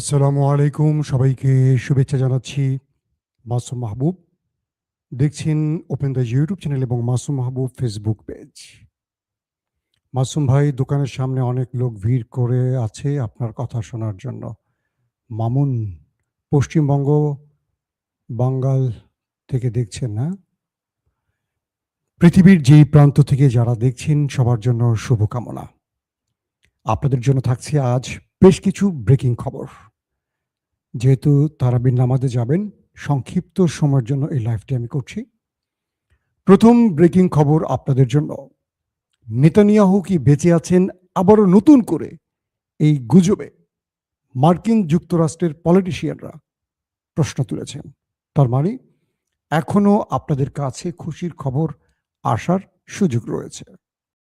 আসসালামু আলাইকুম। সবাইকে শুভেচ্ছা জানাচ্ছি। মাসুম মাহবুব। দেখছেন ওপেন দ্য ইউটিউব চ্যানেল এবং মাসুম মাহবুব ফেসবুক পেজ। মাসুম ভাই, দোকানের সামনে অনেক লোক ভিড় করে আছে আপনার কথা শোনার জন্য। মামুন, পশ্চিমবঙ্গ, বাঙ্গাল থেকে দেখছেন, না? পৃথিবীর যেই প্রান্ত থেকে যারা দেখছেন সবার জন্য শুভকামনা। আপনাদের জন্য থাকছে আজ বেশ কিছু ব্রেকিং খবর। যেহেতু তারাবির নামাজে যাবেন, সংক্ষিপ্ত সময়ের জন্য এই লাইভটি আমি করছি। প্রথম ব্রেকিং খবর আপনাদের জন্য। নেতানিয়াহু কি বেঁচে আছেন আবারও নতুন করে এই গুজবে মার্কিন যুক্তরাষ্ট্রের পলিটিশিয়ানরা প্রশ্ন তুলেছেন। তার মানে এখনো আপনাদের কাছে খুশির খবর আসার সুযোগ রয়েছে।